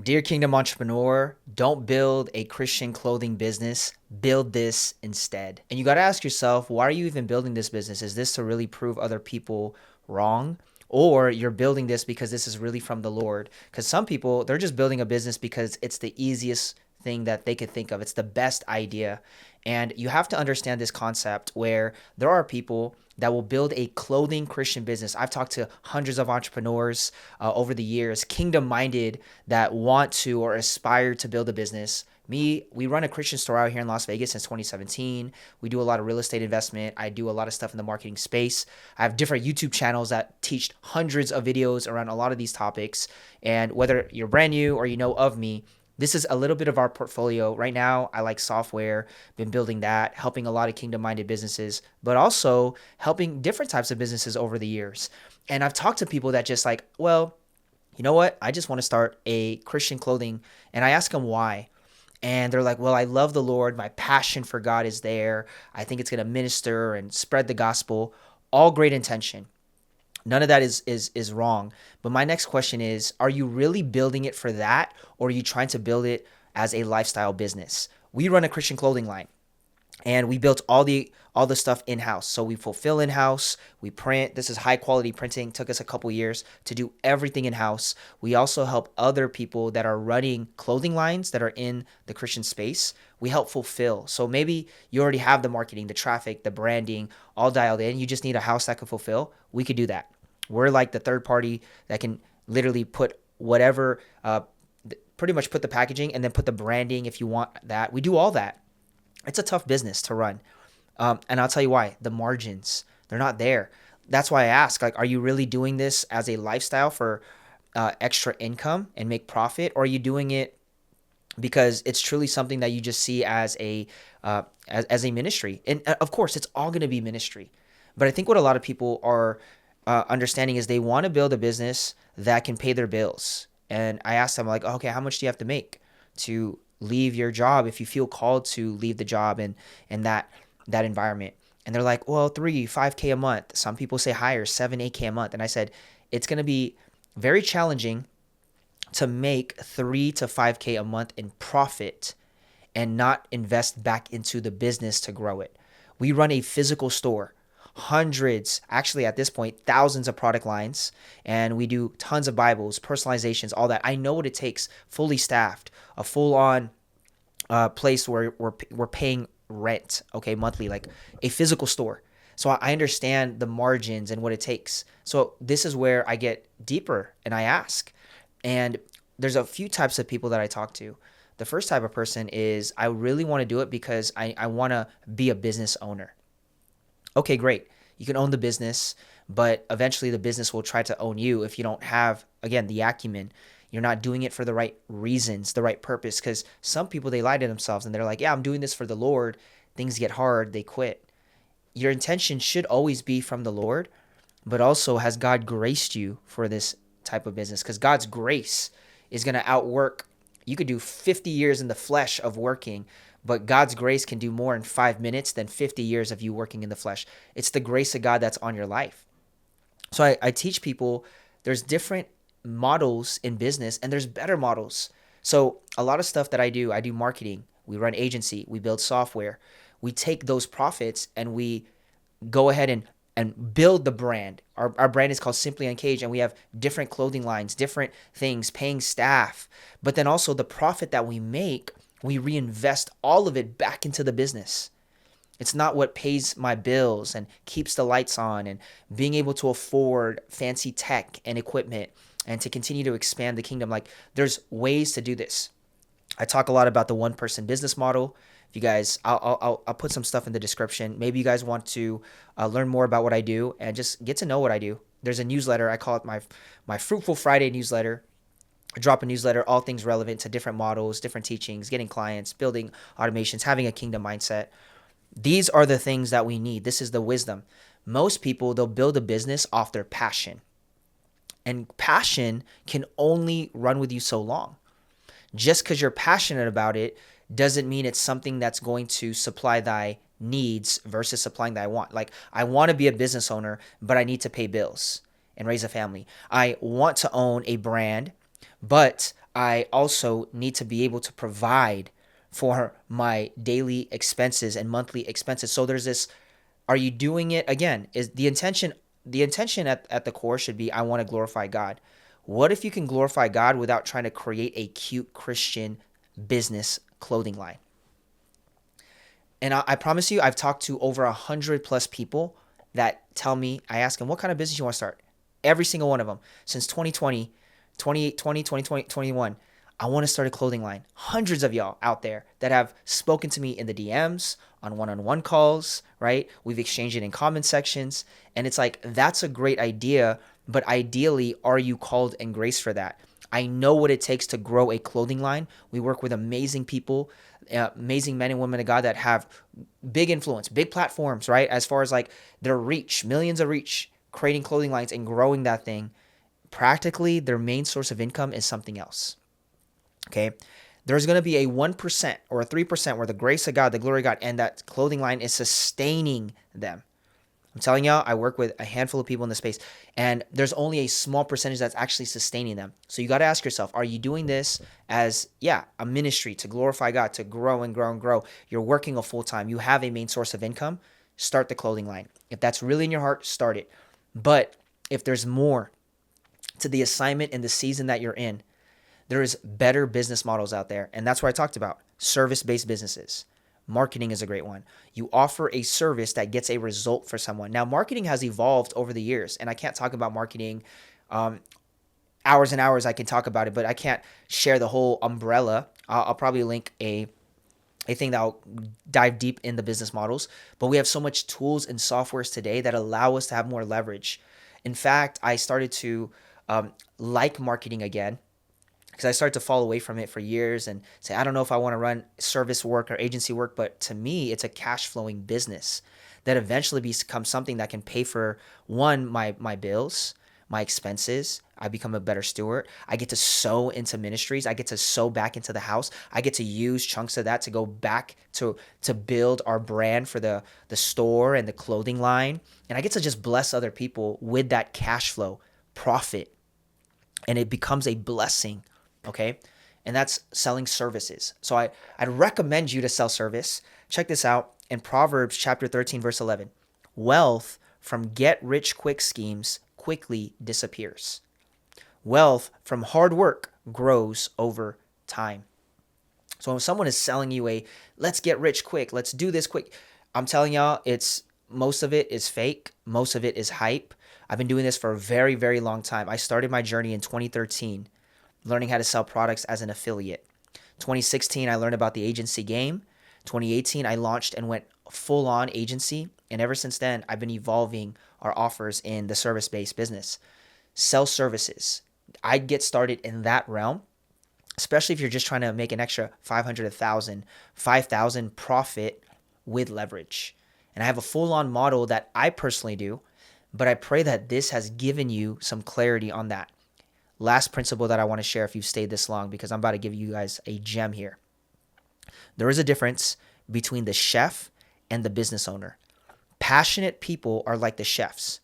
Dear Kingdom Entrepreneur, don't build a Christian clothing business. Build this instead. And you got to ask yourself, why are you even building this business? Is this to really prove other people wrong? Or you're building this because this is really from the Lord? Because some people, they're just building a business because it's the easiest thing that they could think of. It's the best idea. And you have to understand this concept where there are people that will build a clothing Christian business. I've talked to hundreds of entrepreneurs over the years, kingdom minded, that want to or aspire to build a business. We run a Christian store out here in Las Vegas since 2017. We do a lot of real estate investment. I do a lot of stuff in the marketing space. I have different YouTube channels that teach hundreds of videos around a lot of these topics. And whether you're brand new or you know of me, this is a little bit of our portfolio. Right now, I like software, been building that, helping a lot of kingdom minded businesses, but also helping different types of businesses over the years. And I've talked to people that just like, well, you know what? I just want to start a Christian clothing. And I ask them why. And they're like, well, I love the Lord. My passion for God is there. I think it's going to minister and spread the gospel. All great intention. None of that is wrong. But my next question is, are you really building it for that, or are you trying to build it as a lifestyle business? We run a Christian clothing line, and we built all the stuff in-house. So we fulfill in-house, we print. This is high quality printing. Took us a couple years to do everything in-house. We also help other people that are running clothing lines that are in the Christian space. We help fulfill. So maybe you already have the marketing, the traffic, the branding all dialed in. You just need a house that can fulfill. We could do that. We're like the third party that can literally put whatever, pretty much put the packaging and then put the branding if you want that. We do all that. It's a tough business to run. And I'll tell you why. The margins, they're not there. That's why I ask, like, are you really doing this as a lifestyle for extra income and make profit? Or are you doing it because it's truly something that you just see as as a ministry? And of course, it's all going to be ministry. But I think what a lot of people are understanding is they want to build a business that can pay their bills. And I asked them like, okay, how much do you have to make to leave your job if you feel called to leave the job and that environment? And they're like, well, 5K a month. Some people say higher, 8K a month. And I said, it's going to be very challenging to make 5K a month in profit and not invest back into the business to grow it. We run a physical store, hundreds, actually at this point, thousands of product lines, and we do tons of Bibles, personalizations, all that. I know what it takes, fully staffed, a full-on place where we're paying rent, okay, monthly, like a physical store. So I understand the margins and what it takes. So this is where I get deeper and I ask. And there's a few types of people that I talk to. The first type of person is, I really want to do it because I want to be a business owner. Okay, great. You can own the business, but eventually the business will try to own you if you don't have, again, the acumen. You're not doing it for the right reasons, the right purpose. Because some people, they lie to themselves and they're like, yeah, I'm doing this for the Lord. Things get hard, they quit. Your intention should always be from the Lord, but also, has God graced you for this type of business? Because God's grace is going to outwork. You could do 50 years in the flesh of working, but God's grace can do more in 5 minutes than 50 years of you working in the flesh. It's the grace of God that's on your life. So I teach people there's different models in business and there's better models. So a lot of stuff that I do marketing. We run agency. We build software. We take those profits and we go ahead and build the brand. Our brand is called Simply Uncaged, and we have different clothing lines, different things, paying staff. But then also the profit that we make, we reinvest all of it back into the business. It's not what pays my bills and keeps the lights on and being able to afford fancy tech and equipment and to continue to expand the kingdom. Like, there's ways to do this. I talk a lot about the one person business model. If you guys, I'll put some stuff in the description. Maybe you guys want to learn more about what I do and just get to know what I do. There's a newsletter. I call it my Fruitful Friday newsletter. I drop a newsletter, all things relevant to different models, different teachings, getting clients, building automations, having a kingdom mindset. These are the things that we need. This is the wisdom. Most people, they'll build a business off their passion. And passion can only run with you so long. Just because you're passionate about it doesn't mean it's something that's going to supply thy needs versus supplying thy want. Like, I want to be a business owner, but I need to pay bills and raise a family. I want to own a brand, but I also need to be able to provide for my daily expenses and monthly expenses. So there's this, are you doing it again? Is the intention at the core should be, I want to glorify God. What if you can glorify God without trying to create a cute Christian business clothing line? And I promise you, I've talked to over 100+ people that tell me, I ask them, what kind of business you want to start? Every single one of them since 2020, 2020, 2020, 21. I want to start a clothing line. Hundreds of y'all out there that have spoken to me in the DMs, on one-on-one calls, right? We've exchanged it in comment sections. And it's like, that's a great idea. But ideally, are you called and graced for that? I know what it takes to grow a clothing line. We work with amazing people, amazing men and women of God that have big influence, big platforms, right? As far as like their reach, millions of reach, creating clothing lines and growing that thing. Practically, their main source of income is something else. Okay. There's going to be a 1% or a 3% where the grace of God, the glory of God, and that clothing line is sustaining them. I'm telling y'all, I work with a handful of people in the space, and there's only a small percentage that's actually sustaining them. So you got to ask yourself, are you doing this as, a ministry to glorify God, to grow and grow and grow? You're working a full time. You have a main source of income. Start the clothing line. If that's really in your heart, start it. But if there's more to the assignment and the season that you're in, there is better business models out there. And that's what I talked about. Service-based businesses. Marketing is a great one. You offer a service that gets a result for someone. Now, marketing has evolved over the years, and I can't talk about marketing hours and hours. I can talk about it, but I can't share the whole umbrella. I'll probably link a thing that'll dive deep in the business models. But we have so much tools and softwares today that allow us to have more leverage. In fact, I started to like marketing again, because I started to fall away from it for years and say, I don't know if I want to run service work or agency work. But to me, it's a cash flowing business that eventually becomes something that can pay for, one, my bills, my expenses. I become a better steward. I get to sow into ministries. I get to sow back into the house. I get to use chunks of that to go back to build our brand for the store and the clothing line. And I get to just bless other people with that cash flow profit. And it becomes a blessing. Okay. And that's selling services. So I'd recommend you to sell service. Check this out in Proverbs chapter 13, verse 11. Wealth from get rich quick schemes quickly disappears. Wealth from hard work grows over time. So when someone is selling you let's get rich quick, let's do this quick, I'm telling y'all, most of it is fake. Most of it is hype. I've been doing this for a very, very long time. I started my journey in 2013, learning how to sell products as an affiliate. 2016, I learned about the agency game. 2018, I launched and went full on agency. And ever since then, I've been evolving our offers in the service-based business. Sell services. I'd get started in that realm, especially if you're just trying to make an extra 500, 1,000, 5,000 profit with leverage. And I have a full on model that I personally do, but I pray that this has given you some clarity on that. Last principle that I want to share if you've stayed this long, because I'm about to give you guys a gem here. There is a difference between the chef and the business owner. Passionate people are like the chefs.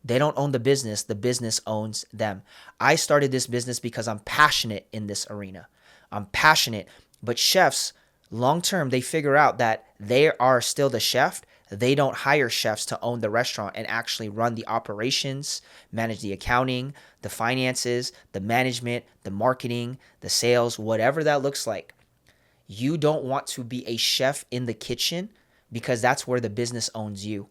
They don't own the business owns them. I started this business because I'm passionate in this arena. I'm passionate, but chefs, long term, they figure out that they are still the chef. They don't hire chefs to own the restaurant and actually run the operations, manage the accounting, the finances, the management, the marketing, the sales, whatever that looks like. You don't want to be a chef in the kitchen because that's where the business owns you.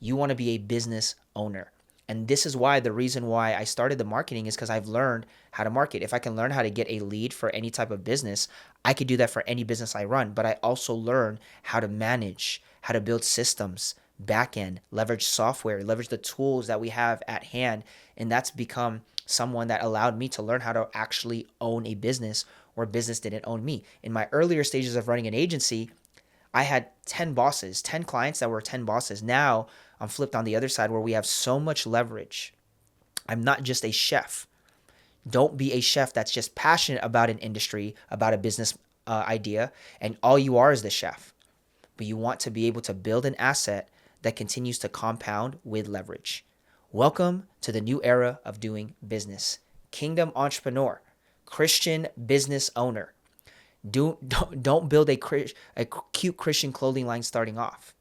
You want to be a business owner. And this is why the reason why I started the marketing is because I've learned how to market. If I can learn how to get a lead for any type of business, I could do that for any business I run. But I also learn how to manage, how to build systems, backend, leverage software, leverage the tools that we have at hand. And that's become someone that allowed me to learn how to actually own a business where business didn't own me. In my earlier stages of running an agency, I had 10 bosses, 10 clients that were 10 bosses. Now I'm flipped on the other side where we have so much leverage. I'm not just a chef. Don't be a chef that's just passionate about an industry, about a business idea, and all you are is the chef. But you want to be able to build an asset that continues to compound with leverage. Welcome to the new era of doing business. Kingdom Entrepreneur. Christian business owner. Don't build a cute Christian clothing line starting off.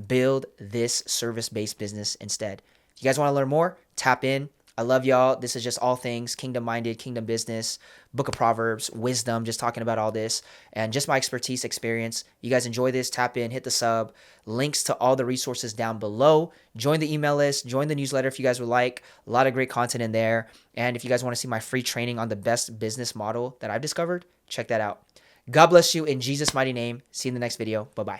Build this service-based business instead. If you guys want to learn more, tap in. I love y'all. This is just all things kingdom-minded, kingdom business, book of Proverbs, wisdom, just talking about all this and just my expertise, experience. You guys enjoy this, tap in, hit the sub. Links to all the resources down below. Join the email list, join the newsletter if you guys would like. A lot of great content in there. And if you guys want to see my free training on the best business model that I've discovered, check that out. God bless you in Jesus' mighty name. See you in the next video. Bye-bye.